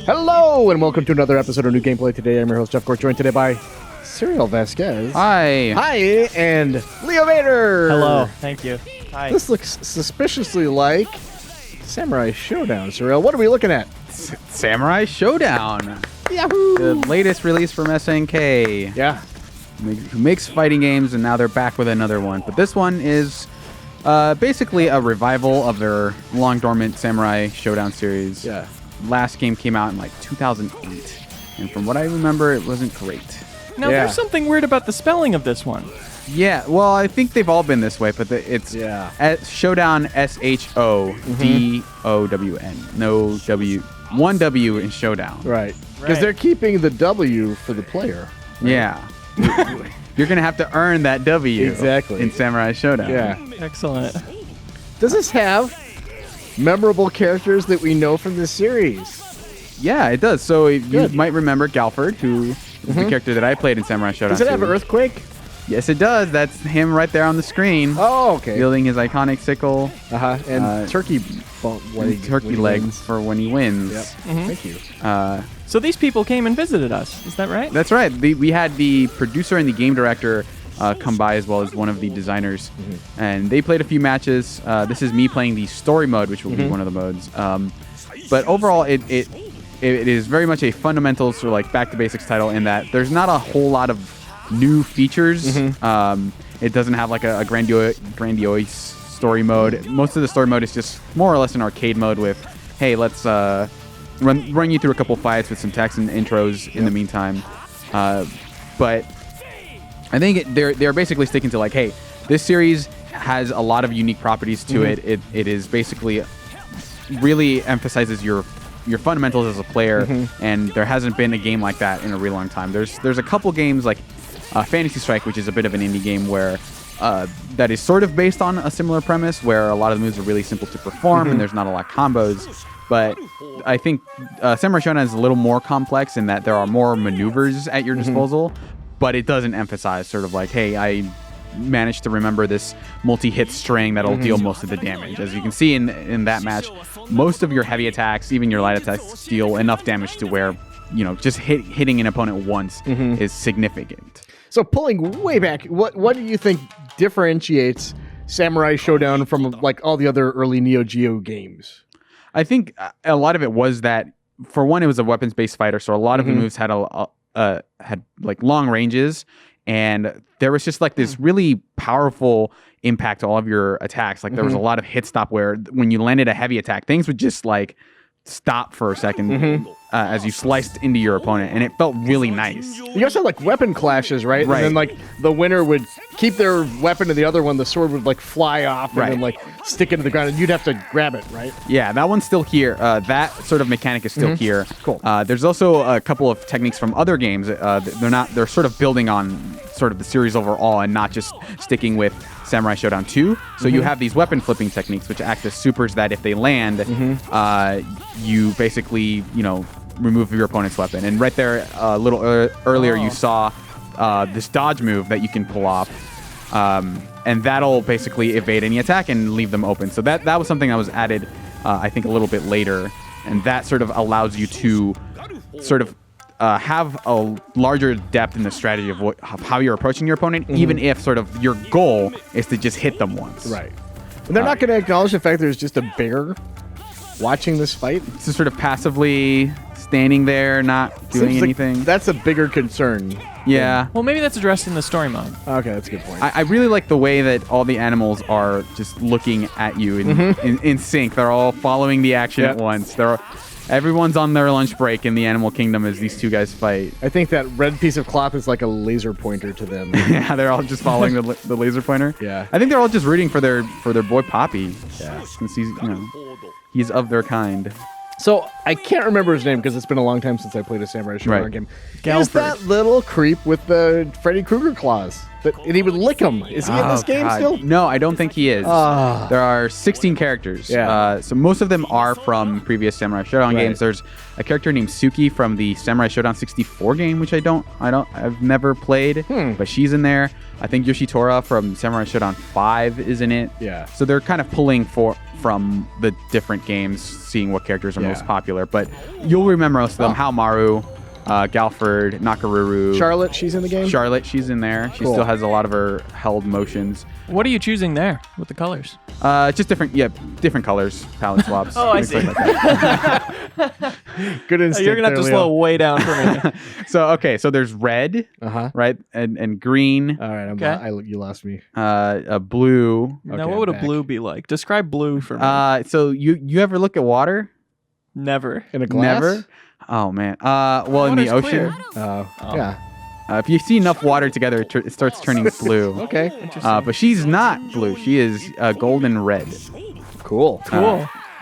Hello, and welcome to another episode of New Gameplay. Today, I'm your host, Jeff Cork, joined today by Suriel Vasquez. Hi. Hi, and Leo Vader. Hello. Thank you. Hi. This looks suspiciously like Samurai Shodown. Suriel, what are we looking at? Samurai Shodown. Yahoo! The latest release from SNK. Yeah. Who makes fighting games, and now they're back with another one. But this one is basically a revival of their long-dormant Samurai Shodown series. Yeah. Last game came out in like 2008. And from what I remember, it wasn't great. Now, there's something weird about the spelling of this one. Yeah, well, I think they've all been this way, but it's Shodown, S-H-O-D-O-W-N. No W. One W in Shodown. Right. Because they're keeping the W for the player. Right? Yeah. You're going to have to earn that W in Samurai Shodown. Yeah. Excellent. Does this have memorable characters that we know from this series? Yeah, it does. So you might remember Galford, who is the character that I played in Samurai Shodown. Does it have Earthquake? Yes, it does. That's him right there on the screen. Oh, okay. Wielding his iconic sickle. And turkey legs for when he wins. Yep. Thank you. So these people came and visited us. Is that right? That's right. We had the producer and the game director come by, as well as one of the designers. And they played a few matches. This is me playing the story mode, which will be one of the modes. But overall, it is very much a fundamental sort of like back to basics title in that there's not a whole lot of new features. It doesn't have like a grandiose story mode. Most of the story mode is just more or less an arcade mode with, hey, let's run you through a couple fights with some text and intros in the meantime. But I think they're basically sticking to like, hey, this series has a lot of unique properties to it. It is basically really emphasizes your fundamentals as a player, and there hasn't been a game like that in a really long time. There's a couple games like Fantasy Strike, which is a bit of an indie game where that is sort of based on a similar premise where a lot of the moves are really simple to perform and there's not a lot of combos. But I think Samurai Shodown is a little more complex in that there are more maneuvers at your disposal, but it doesn't emphasize sort of like, hey, I managed to remember this multi-hit string that'll deal most of the damage. As you can see in that match, most of your heavy attacks, even your light attacks, deal enough damage to where, you know, just hitting an opponent once is significant. So pulling way back, what do you think differentiates Samurai Shodown from like all the other early Neo Geo games? I think a lot of it was that, for one, it was a weapons-based fighter, so a lot of the moves had had like long ranges, and there was just like this really powerful impact to all of your attacks. Like there was a lot of hit stop where when you landed a heavy attack, things would just like stop for a second as you sliced into your opponent, and it felt really nice. You also had like weapon clashes, right? And then like the winner would keep their weapon to the other one, the sword would like fly off and then like stick into the ground, and you'd have to grab it, right? Yeah, that one's still here. That sort of mechanic is still here. Cool. There's also a couple of techniques from other games. They're sort of building on sort of the series overall and not just sticking with Samurai Shodown 2. So you have these weapon flipping techniques which act as supers that if they land, you basically, you know, remove your opponent's weapon. And right there, a little earlier, you saw this dodge move that you can pull off. And that'll basically evade any attack and leave them open. So that was something that was added, I think, a little bit later. And that sort of allows you to sort of have a larger depth in the strategy of how you're approaching your opponent, even if sort of your goal is to just hit them once. Right. And they're not going to acknowledge the fact there's just a bear watching this fight. Just sort of passively standing there, not doing anything. Like that's a bigger concern. Yeah. Well, maybe that's addressed in the story mode. Okay, that's a good point. I really like the way that all the animals are just looking at you in sync. They're all following the action at once. Everyone's on their lunch break in the animal kingdom as these two guys fight. I think that red piece of cloth is like a laser pointer to them. Yeah, they're all just following the laser pointer. Yeah. I think they're all just rooting for their boy Poppy. Yeah. Since he's of their kind. So I can't remember his name because it's been a long time since I played a Samurai Shodown game. Galford. Is that little creep with the Freddy Krueger claws? And he would lick him. Is he in this game still? No, I don't think he is. There are 16 characters. Yeah. So most of them are from previous Samurai Shodown games. There's a character named Suki from the Samurai Shodown 64 game, which I've never played, but she's in there. I think Yoshitora from Samurai Shodown 5 is in it. Yeah. So they're kind of pulling from the different games, seeing what characters are most popular. But you'll remember most of them. Haomaru, Galford, Nakaruru. Charlotte, she's in the game? Charlotte, she's in there. She still has a lot of her held motions. What are you choosing there with the colors? Just different colors, palette swaps. I see. Good instinct. You're gonna have to slow way down for me. So there's red, right, and green. All right, you lost me. A blue. Now, what would a blue be like? Describe blue for me. So you ever look at water? Never. In a glass? Never. Oh man. Well, in the ocean. Yeah. If you see enough water together, it starts turning blue. Okay. Interesting. But she's not blue. She is golden red. Cool.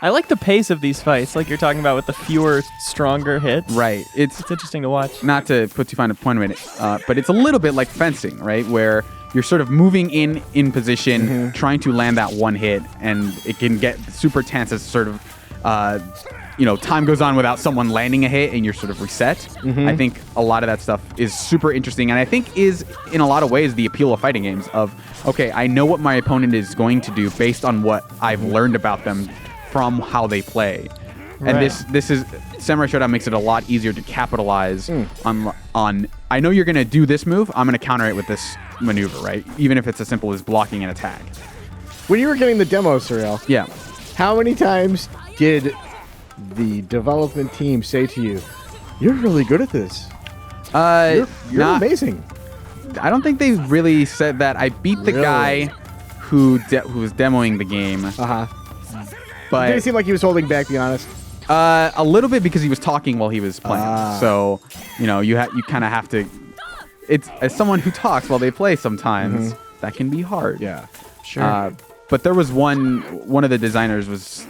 I like the pace of these fights, like you're talking about with the fewer, stronger hits. Right. It's interesting to watch. Not to put too fine a point on it, but it's a little bit like fencing, right? Where you're sort of moving in position, trying to land that one hit, and it can get super tense as sort of, time goes on without someone landing a hit, and you're sort of reset. I think a lot of that stuff is super interesting, and I think is, in a lot of ways, the appeal of fighting games of, okay, I know what my opponent is going to do based on what I've learned about them from how they play. And this is Samurai Shodown makes it a lot easier to capitalize on I know you're going to do this move, I'm going to counter it with this maneuver, right? Even if it's as simple as blocking an attack. When you were getting the demo, Suriel, Yeah. how many times did the development team say to you, "You're really good at this. You're amazing"? I don't think they really said that. I beat the guy who was demoing the game. But did it seem like he was holding back, be honest? A little bit, because he was talking while he was playing. So, you kind of have to. It's as someone who talks while they play sometimes, that can be hard. Yeah, sure. But there was one of the designers was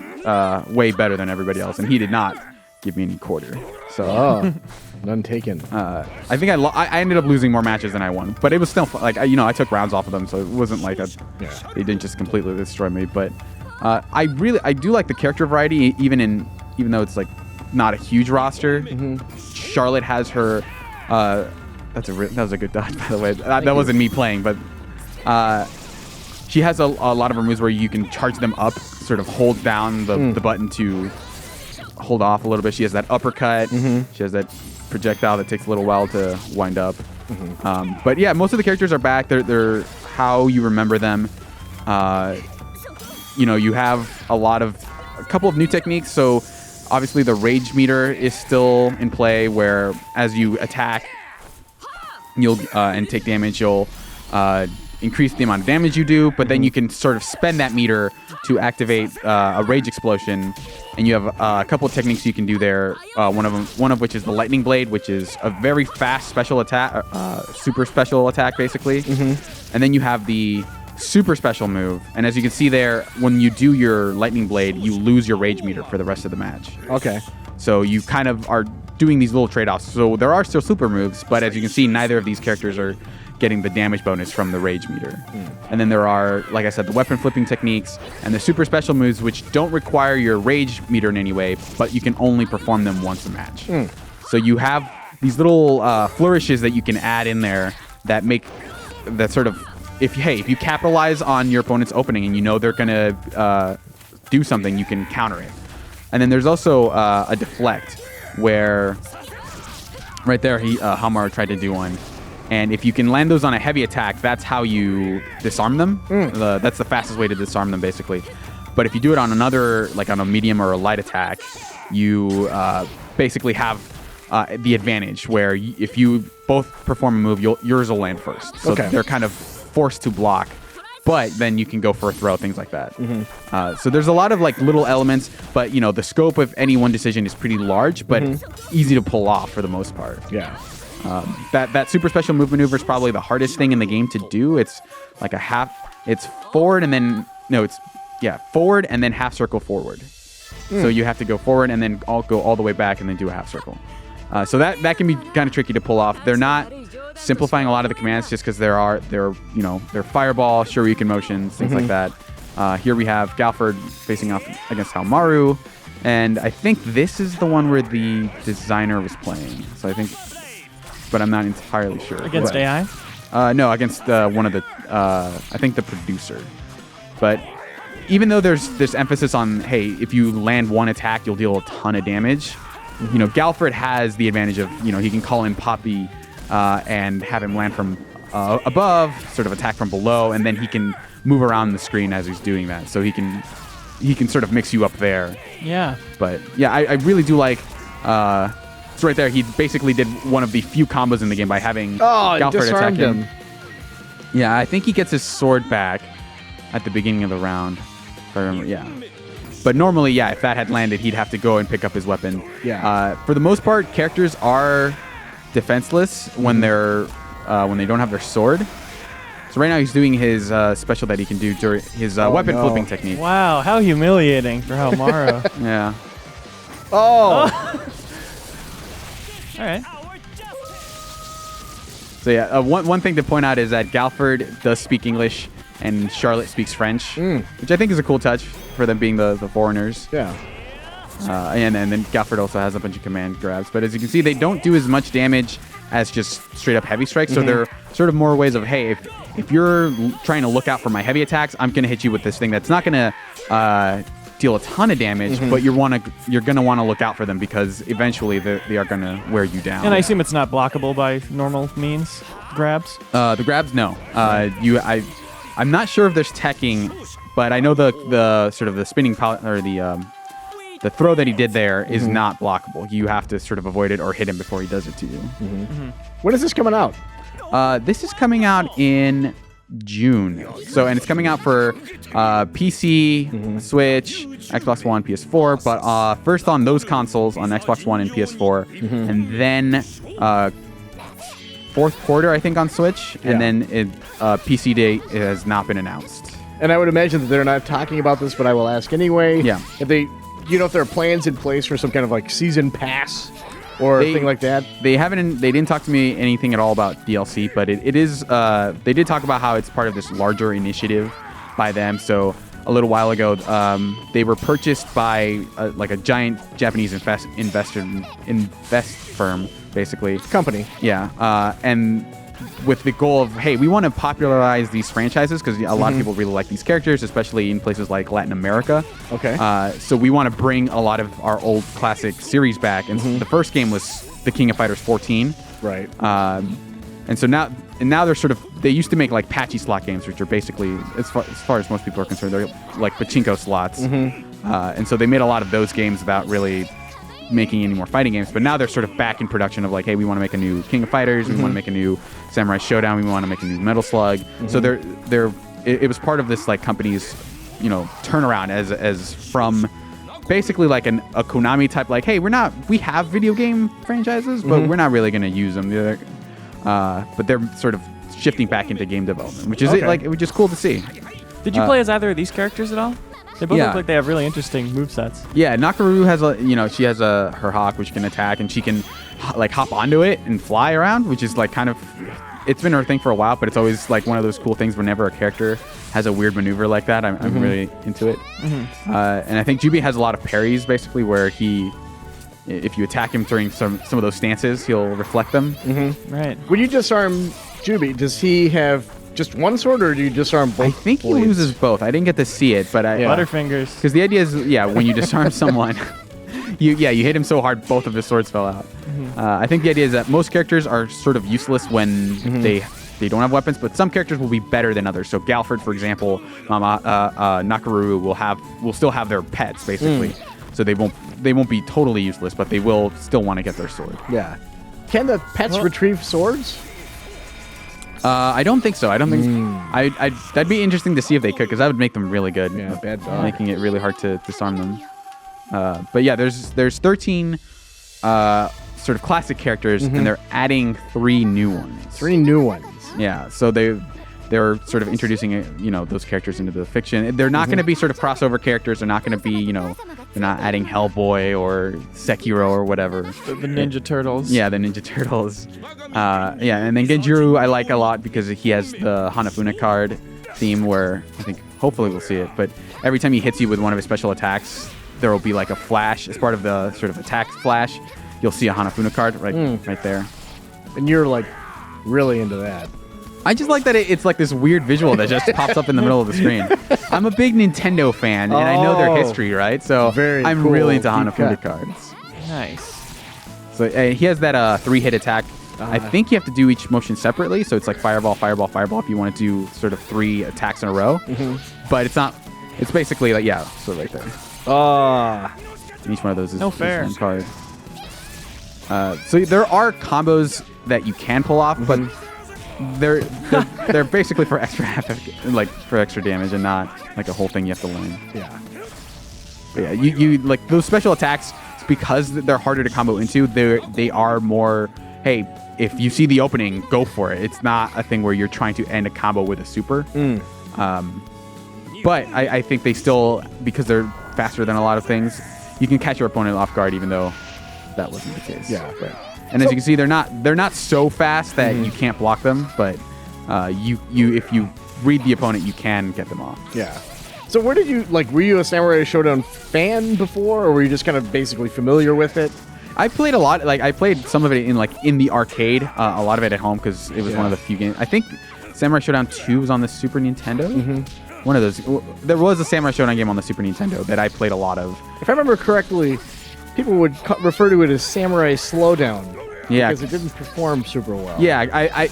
way better than everybody else, and he did not give me any quarter. So none taken. I think I ended up losing more matches than I won, but it was still fun. Like I took rounds off of them, so it wasn't like they didn't just completely destroy me. But I do like the character variety, even though it's like not a huge roster. Charlotte has her. That was a good dodge, by the way. That wasn't me playing, but she has a lot of her moves where you can charge them up, sort of hold down the button to hold off a little bit. She has that uppercut. She has that projectile that takes a little while to wind up. But yeah, most of the characters are back. They're how you remember them. You have a couple of new techniques. So obviously the rage meter is still in play, where as you attack, you'll and take damage, you'll increase the amount of damage you do, but then you can sort of spend that meter to activate a rage explosion, and you have a couple of techniques you can do there. One of which is the lightning blade, which is a very fast special attack, super special attack basically. And then you have the super special move, and as you can see there, when you do your lightning blade, you lose your rage meter for the rest of the match. Okay. So you kind of are doing these little trade-offs. So there are still super moves, but as you can see, neither of these characters are getting the damage bonus from the rage meter. And then there are, like I said, the weapon flipping techniques and the super special moves, which don't require your rage meter in any way, but you can only perform them once a match. So you have these little flourishes that you can add in there that make that sort of, if you capitalize on your opponent's opening and you know they're gonna do something, you can counter it. And then there's also a deflect, where right there Haomaru tried to do one. And if you can land those on a heavy attack, that's how you disarm them. That's the fastest way to disarm them, basically. But if you do it on another, like on a medium or a light attack, you basically have the advantage, where if you both perform a move, yours will land first. So they're kind of forced to block, but then you can go for a throw, things like that. So there's a lot of like little elements, but the scope of any one decision is pretty large, but easy to pull off for the most part. Yeah. That super special move maneuver is probably the hardest thing in the game to do. It's like it's forward and then forward and then half circle forward. So you have to go forward and then go all the way back and then do a half circle. So that can be kind of tricky to pull off. They're not simplifying a lot of the commands just because there are fireball, shuriken motions, things like that. Here we have Galford facing off against Haomaru, and I think this is the one where the designer was playing. So I think, but I'm not entirely sure. Against AI? No, against one of the, I think the producer. But even though there's this emphasis on, hey, if you land one attack, you'll deal a ton of damage. You know, Galford has the advantage of, you know, he can call in Poppy and have him land from above, sort of attack from below, and then he can move around the screen as he's doing that. So he can sort of mix you up there. Yeah. But yeah, I really do like. So right there, he basically did one of the few combos in the game by having Galford attack him. Yeah, I think he gets his sword back at the beginning of the round. If I remember, yeah. But normally, yeah, if that had landed, he'd have to go and pick up his weapon. Yeah. For the most part, characters are defenseless when they don't have their sword. So right now he's doing his special that he can do during his weapon flipping technique. Wow, how humiliating for Haomaru. Yeah. Oh. All right. So yeah, one thing to point out is that Galford does speak English and Charlotte speaks French, which I think is a cool touch for them being the foreigners. Yeah. And then Galford also has a bunch of command grabs. But as you can see, they don't do as much damage as just straight up heavy strikes. So they're sort of more ways of, hey, if you're trying to look out for my heavy attacks, I'm going to hit you with this thing that's not going to deal a ton of damage, but you're going to want to look out for them because eventually they are going to wear you down. And I assume it's not blockable by normal means, grabs? The grabs, no. I'm not sure if there's teching, but I know the sort of the spinning or the throw that he did there is not blockable. You have to sort of avoid it or hit him before he does it to you. When is this coming out? This is coming out in June. So, and it's coming out for PC, Switch, Xbox One, PS4, but first on those consoles on Xbox One and PS4, and then fourth quarter, I think, on Switch, and then PC date has not been announced. And I would imagine that they're not talking about this, but I will ask anyway. Yeah. If they, if there are plans in place for some kind of like season pass or thing like that. They didn't talk to me anything at all about DLC, but it is. They did talk about how it's part of this larger initiative by them. So a little while ago, they were purchased by like a giant Japanese invest firm, basically. Company. Yeah. And with the goal of, hey, we want to popularize these franchises because a lot of people really like these characters, especially in places like Latin America. Okay. So we want to bring a lot of our old classic series back. And the first game was The King of Fighters 14. Right. And so now they're sort of, they used to make like patchy slot games, which are basically, as far as most people are concerned, they're like pachinko slots. And so they made a lot of those games without really making any more fighting games, but now they're sort of back in production of like, hey, we want to make a new King of Fighters, we want to make a new Samurai Shodown, we want to make a new Metal Slug. So it was part of this like company's, turnaround as from basically like a Konami type, like, hey, we have video game franchises, but we're not really going to use them. But they're sort of shifting back into game development, which is which is cool to see. Did you play as either of these characters at all? They both look like they have really interesting movesets. Yeah, Nakaru has she has her hawk which can attack, and she can like hop onto it and fly around, which is like kind of, it's been her thing for a while, but it's always like one of those cool things whenever a character has a weird maneuver like that. I'm really into it. And I think JUBEI has a lot of parries, basically, where if you attack him during some of those stances, he'll reflect them. Right. When you disarm JUBEI, does he have just one sword, or do you disarm both? I think he loses both. I didn't get to see it, but Butterfingers. Because the idea is, when you disarm someone, you hit him so hard both of his swords fell out. I think the idea is that most characters are sort of useless when they don't have weapons, but some characters will be better than others. So Galford, for example, Nakaru will still have their pets, basically. So they won't be totally useless, but they will still want to get their sword. Yeah. Can the pets retrieve swords? I don't think so. I don't think. That'd be interesting to see if they could, because that would make them really good. Yeah, bad dog. Making it really hard to disarm them. But yeah, there's 13 sort of classic characters, and they're adding 3 new ones. 3 new ones. Yeah, so they're sort of introducing those characters into the fiction. They're not going to be sort of crossover characters. They're not going to be They're not adding Hellboy or Sekiro or whatever. The Ninja Turtles. Yeah, the Ninja Turtles. Yeah, and then Genjuro I like a lot because he has the Hanafuna card theme where I think hopefully we'll see it. But every time he hits you with one of his special attacks, there will be like a flash as part of the sort of attack flash. You'll see a Hanafuna card right there. And you're like really into that. I just like that it's like this weird visual that just pops up in the middle of the screen. I'm a big Nintendo fan, and I know their history, right? So I'm really into Hanafuna cards. Nice. So he has that 3-hit attack. I think you have to do each motion separately, so it's like Fireball, Fireball, Fireball if you want to do sort of 3 attacks in a row. But it's not. It's basically like, yeah, so right there. Each one of those is one card. So there are combos that you can pull off, but they're basically for extra for extra damage and not like a whole thing you have to learn. Yeah. But yeah, you like those special attacks because they're harder to combo into. They are more, hey, if you see the opening, go for it. It's not a thing where you're trying to end a combo with a super. But I think they still, because they're faster than a lot of things, you can catch your opponent off guard even though that wasn't the case. Yeah. But, and as you can see, they're not so fast that you can't block them, but if you read the opponent, you can get them off. Yeah. So where did you, like, were you a Samurai Shodown fan before, or were you just kind of basically familiar with it? I played a lot. Like, I played some of it in the arcade, a lot of it at home because it was one of the few games. I think Samurai Shodown 2 was on the Super Nintendo. One of those. There was a Samurai Shodown game on the Super Nintendo that I played a lot of. If I remember correctly, people would refer to it as Samurai Slowdown. Yeah, because it didn't perform super well. Yeah,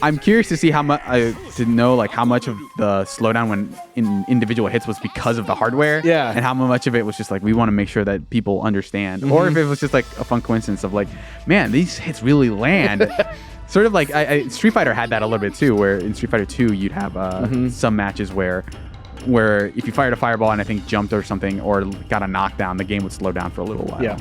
I'm curious to see how much to know like how much of the slowdown when in individual hits was because of the hardware. Yeah, and how much of it was just like we want to make sure that people understand, or if it was just like a fun coincidence of like, man, these hits really land. Sort of like Street Fighter had that a little bit too, where in Street Fighter 2 you'd have some matches where if you fired a fireball and I think jumped or something or got a knockdown, the game would slow down for a little while. Yeah.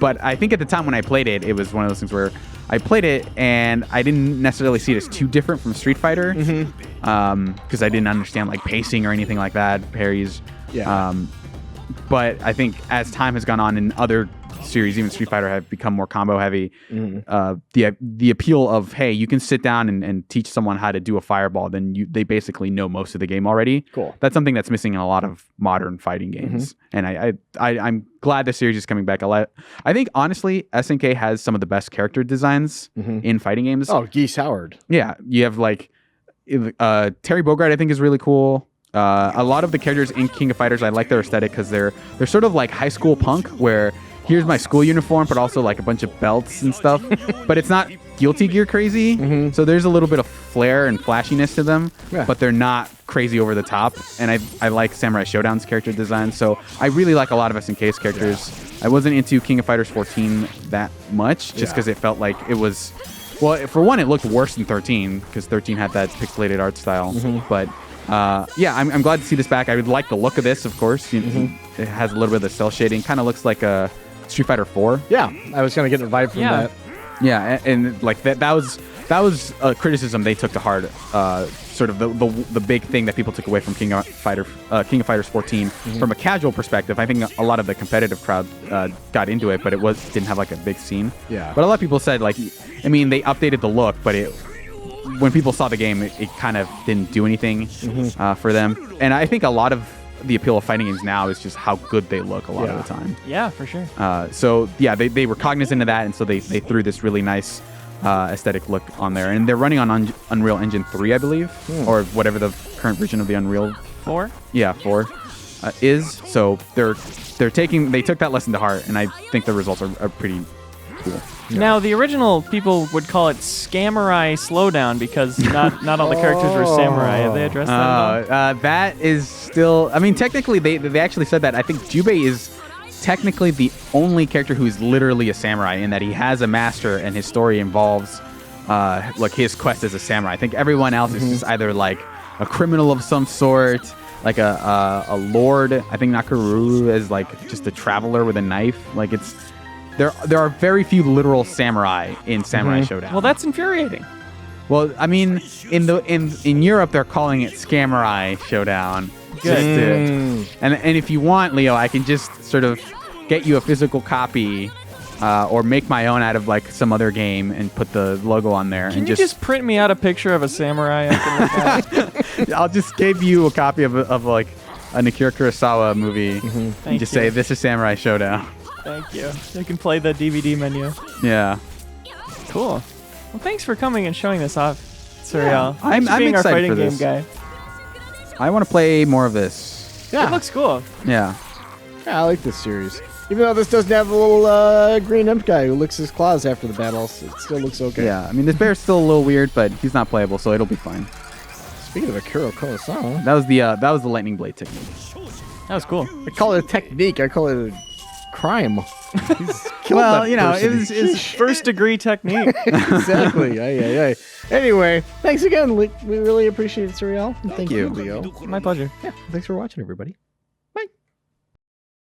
But I think at the time when I played it, it was one of those things where I played it and I didn't necessarily see it as too different from Street Fighter because I didn't understand like pacing or anything like that, parries. Yeah. But I think as time has gone on in other series, even Street Fighter, have become more combo heavy. The appeal of, hey, you can sit down and teach someone how to do a fireball, then they basically know most of the game already. Cool. That's something that's missing in a lot of modern fighting games. And I'm glad the series is coming back. I think honestly, SNK has some of the best character designs in fighting games. Oh, Geese Howard. Yeah, you have like Terry Bogard, I think, is really cool. A lot of the characters in King of Fighters, I like their aesthetic because they're sort of like high school punk, where here's my school uniform, but also like a bunch of belts and stuff. But it's not Guilty Gear crazy. So there's a little bit of flair and flashiness to them, but they're not crazy over the top. And I like Samurai Shodown's character design. So I really like a lot of SNK's characters. I wasn't into King of Fighters 14 that much just because it felt like it was, well, for one, it looked worse than 13 because 13 had that pixelated art style. But yeah, I'm glad to see this back. I would like the look of this, of course. It has a little bit of the cell shading. Kind of looks like a Street Fighter 4. Yeah, I was kind of getting a vibe from that. Yeah, and like that was a criticism they took to heart. Sort of the big thing that people took away from King of Fighters 14 from a casual perspective. I think a lot of the competitive crowd got into it, but didn't have like a big scene. Yeah. But a lot of people said like, I mean, they updated the look, but when people saw the game, it kind of didn't do anything for them. And I think a lot of the appeal of fighting games now is just how good they look a lot of the time. Yeah, for sure. So yeah, they were cognizant of that, and so they threw this really nice aesthetic look on there. And they're running on Unreal Engine 3, I believe, or whatever the current version of the Unreal 4. Yeah, 4 is. So they took that lesson to heart, and I think the results are pretty cool. Now, the original people would call it Scamurai Slowdown because not all the characters were samurai. Have they addressed that? That is still... I mean, technically, they actually said that. I think JUBEI is technically the only character who is literally a samurai in that he has a master and his story involves like his quest as a samurai. I think everyone else is just either like a criminal of some sort, like a lord. I think Nakaruru is like just a traveler with a knife. Like it's... There are very few literal samurai in Samurai Shodown. Well, that's infuriating. Well, I mean, in Europe they're calling it Scamurai Shodown, Good. And if you want, Leo, I can just sort of get you a physical copy or make my own out of like some other game and put the logo on there. Can and you just print me out a picture of a samurai I can look at? I'll just give you a copy of like a Akira Kurosawa movie. And just say, this is Samurai Shodown. Thank you. You can play the DVD menu. Yeah. Cool. Well, thanks for coming and showing this off, Suriel. Yeah, I'm being excited our fighting for this. game guy. I want to play more of this. Yeah. It looks cool. Yeah. Yeah, I like this series. Even though this doesn't have a little green imp guy who licks his claws after the battles, it still looks okay. Yeah, I mean, this bear's still a little weird, but he's not playable, so it'll be fine. Speaking of Akira Kurosawa, that was the lightning blade technique. That was cool. I call it a technique. I call it a crime. He's killed Well, that you know, person. it was First degree technique. Exactly. Aye. Anyway, thanks again. We really appreciate it, Suriel. And thank you. you, Leo. My pleasure. Yeah, thanks for watching, everybody.